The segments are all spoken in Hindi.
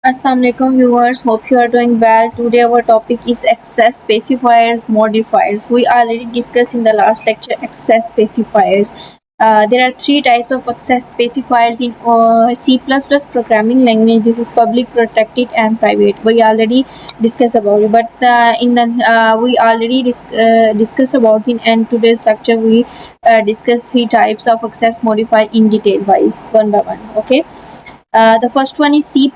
Assalamu alaikum viewers, hope you are doing well. Today our topic is access specifiers modifiers. We already discussed in the last lecture access specifiers. There are three types of access specifiers in C++ programming language. This is public, protected and private. We already discussed about it, but we already discussed about it, and today's lecture we discuss three types of access modifier in detail wise, one by one. Okay. The first one is C++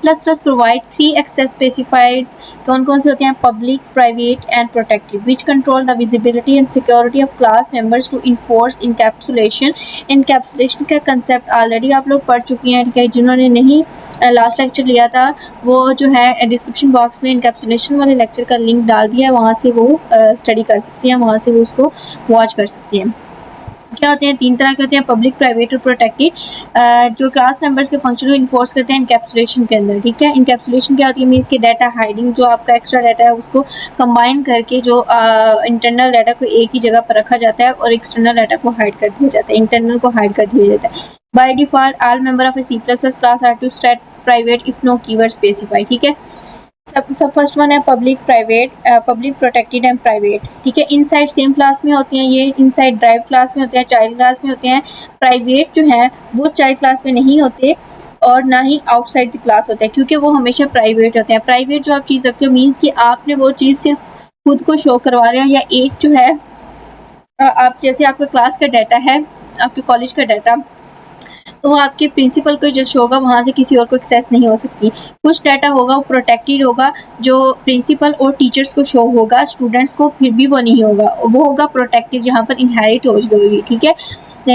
provide three access specifiers. कौन से होते हैं? Public, private and protected, which control the visibility and security of class members to enforce encapsulation. Encapsulation का concept already आप लोग पढ़ चुकी हैं, ठीक है? जिन्होंने नहीं लास्ट लेक्चर लिया था वो जो है डिस्क्रिप्शन बॉक्स में इनकैप्सुलेशन वाले लेक्चर का लिंक डाल दिया है, वहाँ से वो स्टडी कर सकती हैं, वहाँ से वो उसको वॉच कर सकती हैं। क्या होते हैं? तीन तरह के होते हैं, पब्लिक, प्राइवेट और प्रोटेक्टेड, जो क्लास मेंबर्स के फंक्शन को इन्फोर्स करते हैं इनकैप्सुलेशन के अंदर, ठीक है? इनकैप्सुलेशन क्या होती है? मीन्स कि डाटा हाइडिंग, जो आपका एक्स्ट्रा डाटा है उसको कंबाइन करके जो इंटरनल डाटा को एक ही जगह पर रखा जाता है और एक्सटर्नल डाटा को हाइड कर दिया जाता है, इंटरनल को हाइड कर दिया जाता है। By default all member of a C++ class are to state private if no keyword specify, ठीक है? सब फर्स्ट वन है public, private, public, protected and private, ठीक है? इनसाइड सेम क्लास में होती हैं, ये इनसाइड ड्राइव क्लास में होते हैं, चाइल्ड क्लास में होते हैं। प्राइवेट जो है वो चाइल्ड क्लास में नहीं होते और ना ही आउटसाइड द क्लास होते हैं, क्योंकि वो हमेशा प्राइवेट होते हैं। प्राइवेट जो आप चीज़ रखते हो मीन्स कि आपने वो चीज़ सिर्फ खुद को शो करवा रहे हो, या एक जो है आप जैसे आपका क्लास का डाटा है, आपके कॉलेज का डाटा, तो वो आपके प्रिंसिपल को जो शो होगा वहाँ से किसी और को एक्सेस नहीं हो सकती। कुछ डाटा होगा वो प्रोटेक्टेड होगा, जो प्रिंसिपल और टीचर्स को शो होगा, स्टूडेंट्स को फिर भी वो नहीं होगा, वो होगा प्रोटेक्टेड, जहाँ पर इनहेरिट हो जाएगी, ठीक है?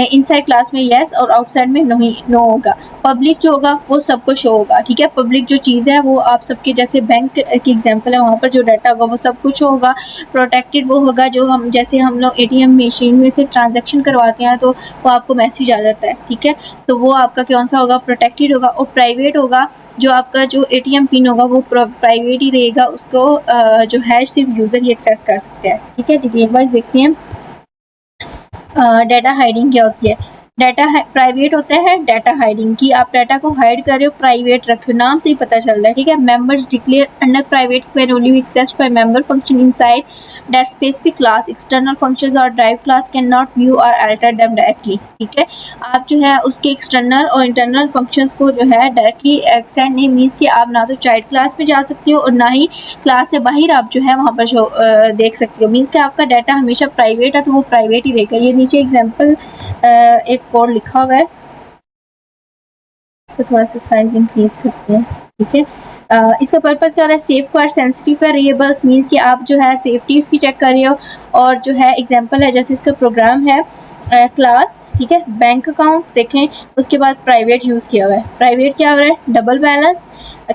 इनसाइड क्लास में येस और आउटसाइड में नो होगा। पब्लिक जो होगा वो सबको शो होगा, ठीक है? पब्लिक जो चीज़ है वो आप सबके, जैसे बैंक की एग्जांपल है, वहाँ पर जो डाटा होगा वो सब कुछ होगा। प्रोटेक्टेड वो होगा जो हम, जैसे हम लोग ATM मशीन में से ट्रांजैक्शन करवाते हैं तो वो आपको मैसेज आ जाता है, ठीक है? तो वो आपका कौन सा होगा? प्रोटेक्टेड होगा। और प्राइवेट होगा जो आपका जो ATM पिन होगा वो प्राइवेट ही रहेगा, उसको जो है सिर्फ यूज़र ही एक्सेस कर सकते हैं, ठीक है? डिटेल वाइज देखते हैं। डाटा हाइडिंग क्या होती है? डाटा प्राइवेट होता है डाटा हाइडिंग की, आप डाटा को हाइड कर रहे हो, प्राइवेट रखो, नाम से ही पता चल रहा है, ठीक है? Members declare under private can only be accessed by member function inside that specific class. External functions और derived class can not view और अल्टर देम डायरेक्टली, ठीक है? आप जो है उसके एक्सटर्नल और इंटरनल फंक्शंस को जो है डायरेक्टली एक्सेंड नहीं, मीन्स कि आप ना तो चाइल्ड क्लास में जा सकते हो और ना ही क्लास से बाहर आप जो है वहाँ पर देख सकते हो। मीन्स कि आपका डाटा हमेशा प्राइवेट है तो वो प्राइवेट ही रहेगा। ये नीचे एग्जाम्पल एक कोड लिखा हुआ है, इसका थोड़ा सा साइज इंक्रीज करते हैं, ठीक है? इसका पर्पस क्या हो रहा है? Safe guard sensitive variables, means कि आप जो है सेफ्टी उसकी चेक कर रहे हो, और जो है एग्जांपल है जैसे इसका प्रोग्राम है क्लास, ठीक है? बैंक अकाउंट देखें, उसके बाद प्राइवेट यूज़ किया हुआ है। प्राइवेट क्या हो रहा है? Double balance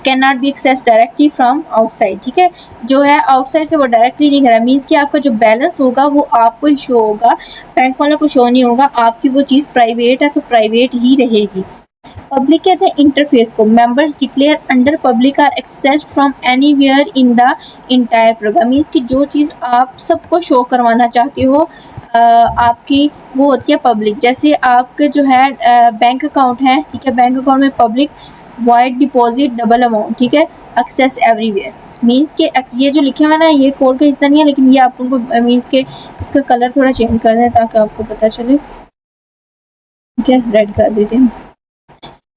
can not be access directly from outside, ठीक है? जो है आउटसाइड से वो डायरेक्टली नहीं करा, मीन्स कि आपका जो बैलेंस होगा वो आपको ही शो होगा, बैंक वालों को शो नहीं होगा। आपकी वो चीज़ प्राइवेट है तो प्राइवेट ही रहेगी। पब्लिक कहते हैं इंटरफेस को, members declare under public are accessed from anywhere in the entire program, means कि जो चीज़ आप सबको शो करवाना चाहते हो आपकी वो होती है पब्लिक। जैसे आपके जो है बैंक अकाउंट है, ठीक है? बैंक अकाउंट में public wide deposit double amount, ठीक है? एक्सेस एवरीवेयर, मीन्स के ये जो लिखे हुआ ना ये कोड का हिस्सा नहीं है, लेकिन ये आप उनको मीन्स के इसका कलर थोड़ा चेंज कर दें ताकि आपको पता चले, ठीक है? रेड कर देते हैं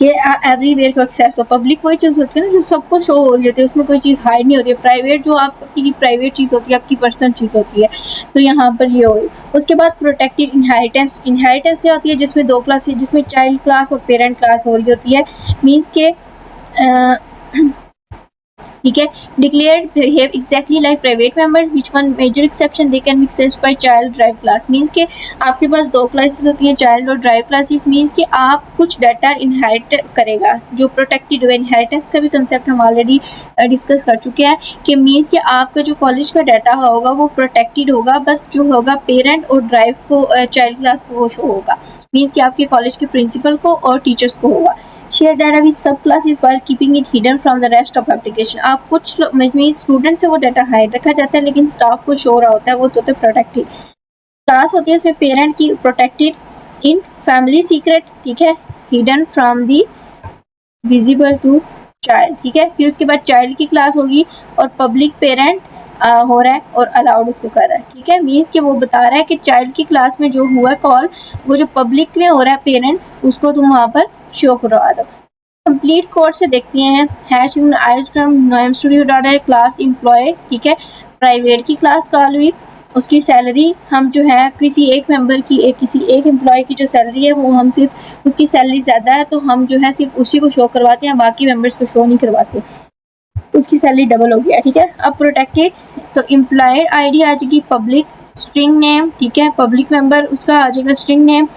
ये एवरीवेयर को एक्सेस हो। पब्लिक वही चीज़ होती है ना जो सबको शो हो रही होती है, उसमें कोई चीज़ हाइड नहीं होती है। प्राइवेट जो आपकी प्राइवेट चीज़ होती है, आपकी पर्सनल चीज़ होती है, तो यहाँ पर ये हो। उसके बाद प्रोटेक्टेड इनहेरिटेंस, इनहेरिटेंस ये होती है जिसमें दो क्लास, जिसमें चाइल्ड क्लास और पेरेंट क्लास हो रही होती है, मीन्स के ठीक है? Declared behave exactly like private members which one major exception they can be accessed by child drive class, means के आपके पास दो क्लासेस होती हैं, चाइल्ड और ड्राइव क्लासेस, मीन्स कि आप कुछ डाटा इनहेरिट करेगा जो प्रोटेक्टेड हो। इनहेरिटेंस का भी कंसेप्ट हम ऑलरेडी डिस्कस कर चुके हैं कि मीन्स कि आपका जो कॉलेज का डाटा होगा वो प्रोटेक्टेड होगा, बस जो होगा पेरेंट और ड्राइव को चाइल्ड क्लास को शो होगा, मीन्स कि आपके कॉलेज के प्रिंसिपल को और टीचर्स को होगा। शेयर डाटा विद सब classes while keeping it hidden from the rest of application, आप कुछ मीन्स स्टूडेंट से वो डाटा हाइड रखा जाता है लेकिन स्टाफ को शो रहा होता है, वो तो प्रोटेक्टेड क्लास होती है। इसमें पेरेंट की प्रोटेक्टेड इन फैमिली सीक्रेट, ठीक है? Hidden from the visible to child, ठीक है। फिर उसके बाद चाइल्ड की क्लास होगी और पब्लिक पेरेंट हो रहा है और अलाउड उसको कर रहा है, ठीक है। मीन्स कि वो बता रहा है कि चाइल्ड की क्लास में जो हुआ कॉल, वो जो पब्लिक में हो रहा है पेरेंट, उसको तुम वहाँ पर शो करवा दो। कंप्लीट कोड से देखते हैं। हैश नाम स्टूडियो डाटा क्लास एम्प्लॉय, ठीक है। प्राइवेट की क्लास कॉल हुई, उसकी सैलरी हम जो है किसी एक मेंबर की किसी एक एम्प्लॉय की जो सैलरी है वो हम सिर्फ उसकी सैलरी ज़्यादा है तो हम जो है सिर्फ उसी को शो करवाते हैं, बाकी मेंबर्स को शो नहीं करवाते। उसकी सैलरी डबल हो गया, ठीक है। अब प्रोटेक्टेड, तो एम्प्लॉयर आईडी आ जाएगी पब्लिक, स्ट्रिंग नेम, ठीक है। पब्लिक मेंबर उसका आ जाएगा स्ट्रिंग नेम।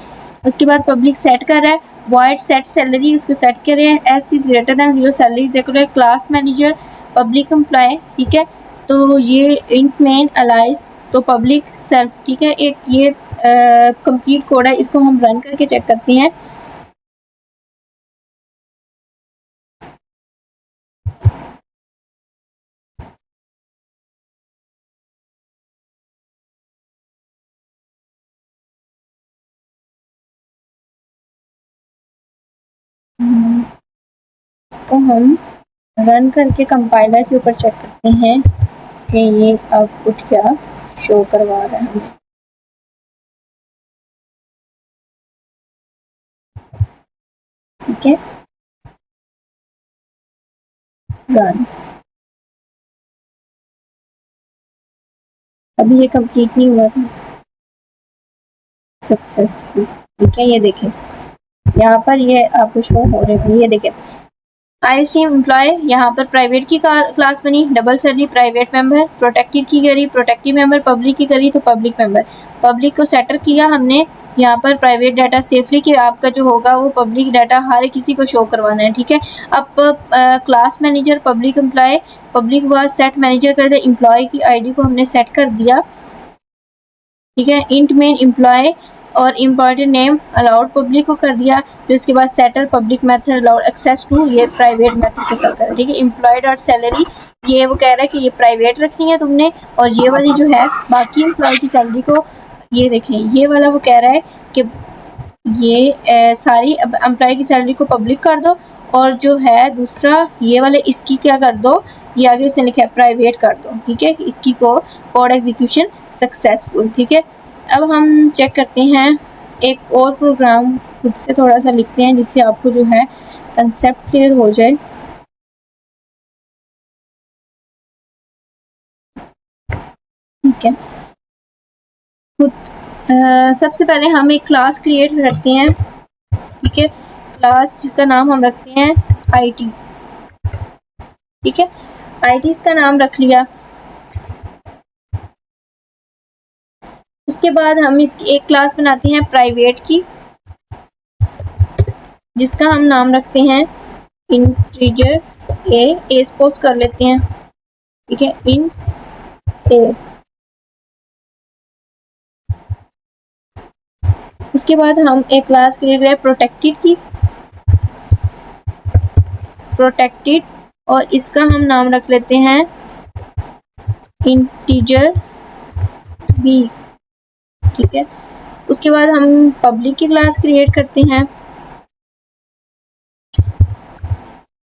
उसके बाद पब्लिक सेट कर रहा है, वॉइड सेट सैलरी, उसको सेट कर रहे हैं s is greater than 0 salary is equal to class manager public employ, ठीक है। तो ये इंट मेन अलाइज, तो पब्लिक सेल्फ, ठीक है। एक ये कंप्लीट कोड है, इसको हम रन करके चेक करते हैं। इसको हम रन करके कंपाइलर के ऊपर चेक करते हैं कि ये आउटपुट क्या शो करवा रहा है हमें। ठीक है, रन। अभी ये कंप्लीट नहीं हुआ था, सक्सेसफुल, ठीक है। ये देखें यहाँ पर ये आपको शो हो रहे हैं, ये देखें IST एम्प्लॉय, यहाँ पर प्राइवेट की क्लास बनी, double salary private member, protected की करी प्रोटेक्टिव मेंबर, पब्लिक की करी तो पब्लिक मेंबर, पब्लिक को सेटर किया हमने यहाँ पर प्राइवेट डाटा सेफली कि आपका जो होगा वो पब्लिक डाटा हर किसी को शो करवाना है, ठीक है। अब class manager public employ, public व सेट मैनेजर कर दे, एम्प्लॉय की आईडी को हमने सेट कर दिया, ठीक है। इंट मेन एम्प्लॉय और इम्पोर्टेंट नेम अलाउड पब्लिक को कर दिया, फिर उसके बाद settle public method allowed access to, ये प्राइवेट मेथड को सेट कर, ठीक है। एम्प्लॉय डॉट सैलरी, ये वो कह रहा है कि ये प्राइवेट रखनी है तुमने, और ये वाली जो है बाकी एम्प्लॉय की सैलरी को, ये देखें ये वाला वो कह रहा है कि ये सारी एम्प्लॉय की सैलरी को पब्लिक कर दो, और जो है दूसरा ये वाले इसकी क्या कर दो, ये आगे उसने लिखा है प्राइवेट कर दो, ठीक है। इसकी को कोड एग्जीक्यूशन सक्सेसफुल, ठीक है। अब हम चेक करते हैं एक और प्रोग्राम, खुद से थोड़ा सा लिखते हैं जिससे आपको जो है कंसेप्ट क्लियर हो जाए। ठीक है, खुद सबसे पहले हम एक क्लास क्रिएट करते हैं, ठीक है। क्लास जिसका नाम हम रखते हैं IT, ठीक है। IT इसका नाम रख लिया। उसके बाद हम इसकी एक क्लास बनाते हैं प्राइवेट की, जिसका हम नाम रखते हैं इंटीजर ए सपोज कर लेते हैं, ठीक है, इन ए। उसके बाद हम एक क्लास क्रिएट करें प्रोटेक्टेड की, प्रोटेक्टेड, और इसका हम नाम रख लेते हैं इंटीजर बी, ठीक है। उसके बाद हम पब्लिक की क्लास क्रिएट करते हैं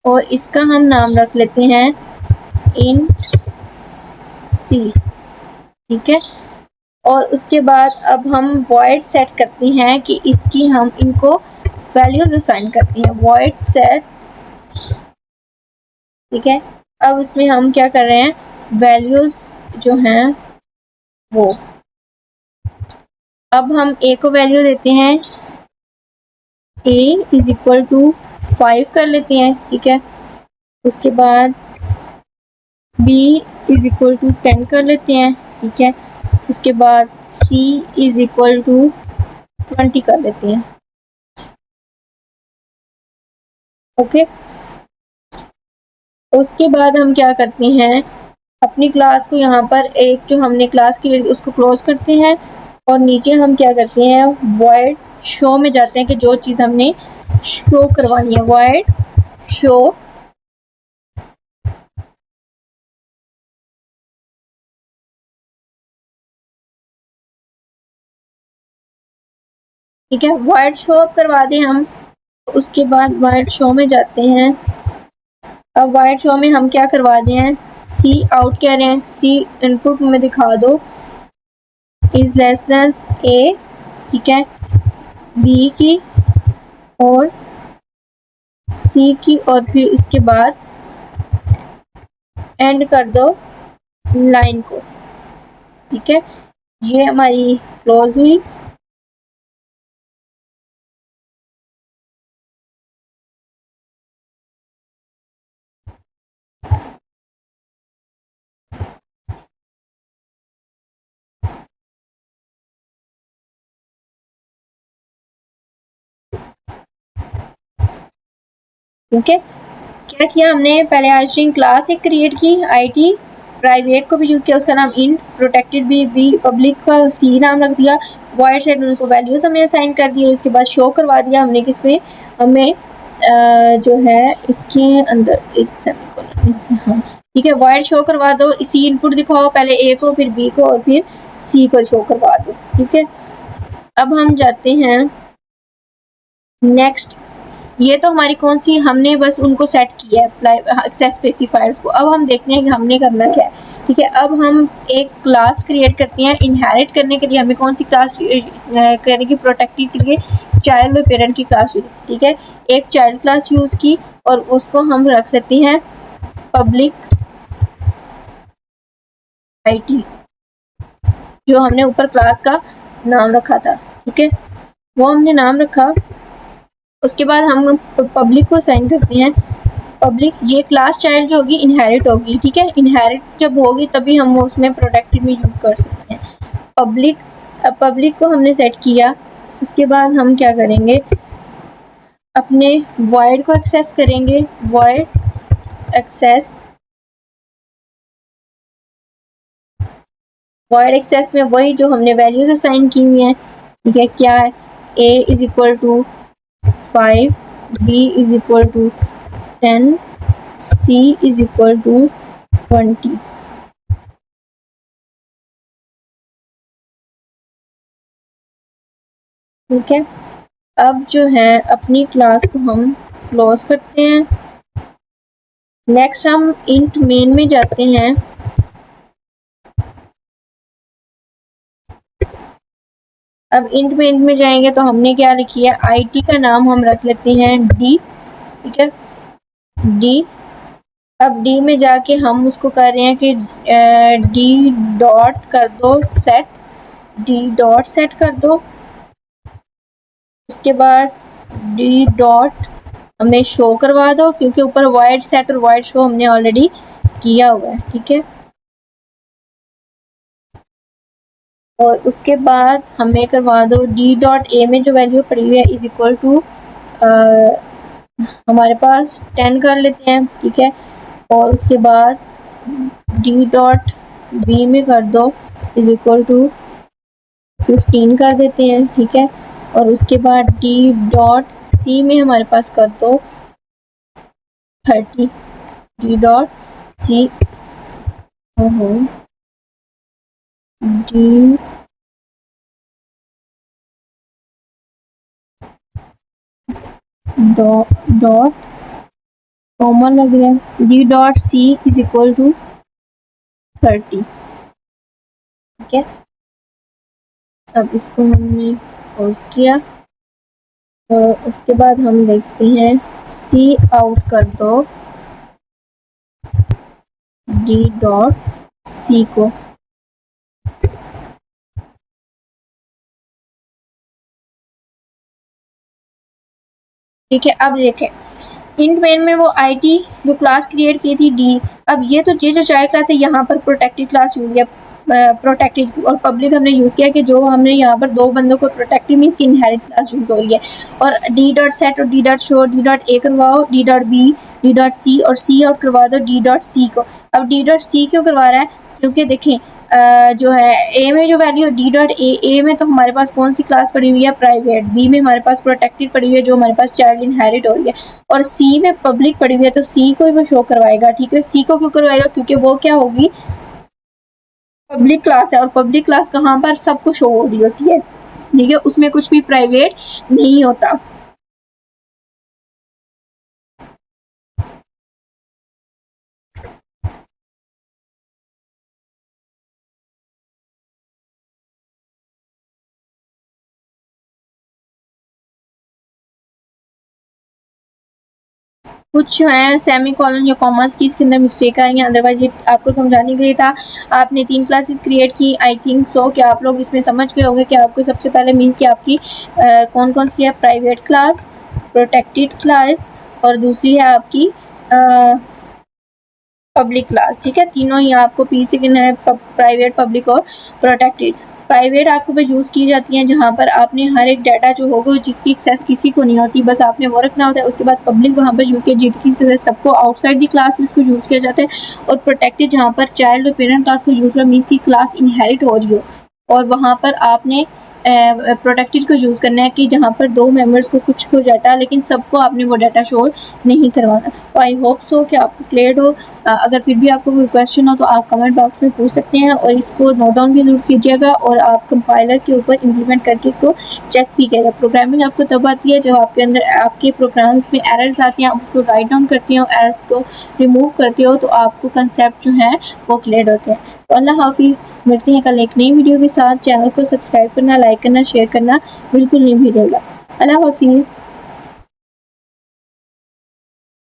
और इसका हम नाम रख लेते हैं इंट सी, ठीक है। और उसके बाद अब हम वॉइड सेट करते हैं कि इसकी हम इनको वैल्यूज असाइन करते हैं, वॉइड सेट, ठीक है। अब उसमें हम क्या कर रहे हैं, वैल्यूज जो हैं वो, अब हम ए को वैल्यू देते हैं a इज इक्वल टू 5 कर लेते हैं, ठीक है। उसके बाद b इज इक्वल टू 10 कर लेते हैं, ठीक है। उसके बाद c इज इक्वल टू 20 कर लेते हैं, ओके। उसके बाद हम क्या करते हैं, अपनी क्लास को यहाँ पर एक जो हमने क्लास की उसको क्लोज करते हैं, और नीचे हम क्या करते हैं, वॉइड शो में जाते हैं कि जो चीज़ हमने शो करवानी है, वॉइड शो, ठीक है। वॉइड शो करवा दें हम, उसके बाद वॉइड शो में जाते हैं, अब वाइड शो में हम क्या करवा रहे हैं, सी आउट कह रहे हैं, सी इनपुट में दिखा दो इज लेस देन ए, ठीक है, बी की और सी की, और फिर इसके बाद एंड कर दो लाइन को, ठीक है। ये हमारी क्लोज हुई। ठीक है, क्या किया हमने, पहले आई स्ट्रिंग क्लास एक क्रिएट की, आईटी प्राइवेट को भी यूज किया, उसका नाम इंट, प्रोटेक्टेड भी, बी पब्लिक का सी नाम रख दिया, वॉइड सेट उनको वैल्यूज हमने असाइन कर दी, और उसके बाद शो करवा दिया हमने किसमें, हमें जो है इसके अंदर एक सेमीकोलन इसमें, हाँ ठीक है, वॉइड शो करवा दो, इसी इनपुट दिखाओ, पहले ए को फिर बी को और फिर सी को शो करवा दो, ठीक है। अब हम जाते हैं नेक्स्ट, ये तो हमारी कौन सी, हमने बस उनको सेट किया है एक्सेस स्पेसिफायर्स को। अब हम देखते हैं कि हमने करना क्या है, ठीक है। अब हम एक क्लास क्रिएट करते हैं, इनहेरिट करने के लिए हमें कौन सी क्लास करने की, प्रोटेक्टेड के लिए चाइल्ड और पेरेंट की क्लास, ठीक है। एक चाइल्ड क्लास यूज की और उसको हम रख लेते हैं पब्लिक आईटी, जो हमने ऊपर क्लास का नाम रखा था, ठीक है, वो हमने नाम रखा। उसके बाद हम पब्लिक को असाइन करते हैं पब्लिक, ये क्लास चाइल्ड जो होगी इनहेरिट होगी, ठीक है, इनहेरिट जब होगी तभी हम उसमें प्रोटेक्टेड में यूज कर सकते हैं पब्लिक। अब पब्लिक को हमने सेट किया, उसके बाद हम क्या करेंगे, अपने वॉइड को एक्सेस करेंगे, वॉइड एक्सेस, वॉइड एक्सेस में वही जो हमने वैल्यूज असाइन की हुई हैं, ठीक है, क्या है, a is equal to 5, b is equal to 10, c is equal to 20, ठीक है। अब जो है अपनी क्लास को हम क्लोज करते हैं। नेक्स्ट हम इंट मेन में जाते हैं, अब इंट मेन में जाएंगे तो हमने क्या लिखी है, आईटी का नाम हम रख लेते हैं डी, ठीक है, डी। अब डी में जाके हम उसको कर रहे हैं कि डी डॉट कर दो सेट, डी डॉट सेट कर दो, उसके बाद डी डॉट हमें शो करवा दो, क्योंकि ऊपर वाइड सेट और वाइड शो हमने ऑलरेडी किया हुआ है, ठीक है। और उसके बाद हमें करवा दो डी डॉट ए में जो वैल्यू पड़ी हुई है इज इक्वल टू हमारे पास 10 कर लेते हैं, ठीक है। और उसके बाद डी डॉट बी में कर दो इज इक्वल टू 15 कर देते हैं, ठीक है। और उसके बाद डी डॉट सी में हमारे पास कर दो 30, D dot C, D dot common लग रहा है, D dot C is equal to 30, ठीक है। अब इसको हमने क्लोज किया, तो उसके बाद हम देखते हैं सी आउट कर दो डी डॉट सी को, ठीक है। अब देखें इंट मेन में वो आईटी जो क्लास क्रिएट की थी डी, अब ये तो ये जो चाइल्ड क्लास है यहाँ पर प्रोटेक्टेड क्लास यूज किया, प्रोटेक्टेड और पब्लिक हमने यूज किया कि जो हमने यहाँ पर दो बंदों को प्रोटेक्टिव मीन्स की इनहेरिट क्लास यूज हो रही है। और डी डॉट सेट और D dot show, D dot A करवाओ, D dot B, D dot C और सी आउट करवा दो डी डॉट सी को। अब डी डॉट सी क्यों करवा रहा है, क्योंकि देखें जो है ए में जो वैल्यू डी डॉट ए में तो हमारे पास कौन सी क्लास पड़ी हुई है, प्राइवेट, बी में हमारे पास प्रोटेक्टेड पड़ी हुई है जो हमारे पास चाइल्ड इनहेरिट हो रही है, और सी में पब्लिक पड़ी हुई है, तो सी को ही वो शो करवाएगा, ठीक है। सी को क्यों करवाएगा, क्योंकि वो क्या होगी, पब्लिक क्लास है, और पब्लिक क्लास कहाँ पर सबको शो हो रही होती है, ठीक है, उसमें कुछ भी प्राइवेट नहीं होता। कुछ जो है सेमी कॉलन या कॉमर्स की इसके अंदर मिस्टेक आई है, अदरवाइज ये आपको समझाने के लिए था। आपने 3 क्लासेस क्रिएट की, आई थिंक सो कि आप लोग इसमें समझ गए होंगे कि आपको सबसे पहले मीन्स कि आपकी कौन कौन सी है, प्राइवेट क्लास, प्रोटेक्टेड क्लास और दूसरी है आपकी पब्लिक क्लास। ठीक है, तीनों ही आपको पीसी के है, प्राइवेट, पब्लिक और प्रोटेक्टेड। प्राइवेट आपको बस यूज़ की जाती हैं जहाँ पर आपने हर एक डाटा जो होगा जिसकी एक्सेस किसी को नहीं होती, बस आपने वो रखना होता है। उसके बाद पब्लिक वहाँ पर यूज़ किया जिसकी सबको आउटसाइड दी क्लास में इसको यूज़ किया जाता है। और प्रोटेक्टेड जहाँ पर चाइल्ड और पेरेंट क्लास को यूज़ कर मीन्स की क्लास इनहेरिट हो रही हो, और वहाँ पर आपने प्रोटेक्टेड को यूज़ करना है कि जहाँ पर 2 मेंबर्स को कुछ हो डाटा, लेकिन सबको आपने वो डाटा शो नहीं करवाना। तो आई होप सो कि आपको क्लियर हो। अगर फिर भी आपको कोई क्वेश्चन हो तो आप कमेंट बॉक्स में पूछ सकते हैं, और इसको नोट डाउन भी जरूर कीजिएगा, और आप कंपाइलर के ऊपर इम्प्लीमेंट करके इसको चेक भी करेगा। प्रोग्रामिंग आपको तब आती है जब आपके अंदर आपके प्रोग्राम्स में एरर्स आती हैं, आप उसको राइट डाउन करते हो, एरर्स को रिमूव करते हो, तो आपको कंसेप्ट जो है वो क्लियर होते हैं। तो अल्लाह हाफिज़, मिलते हैं कल एक नई वीडियो के साथ। चैनल को सब्सक्राइब करना, लाइक करना, शेयर करना बिल्कुल नहीं भूलिएगा। अल्लाह हाफिज़।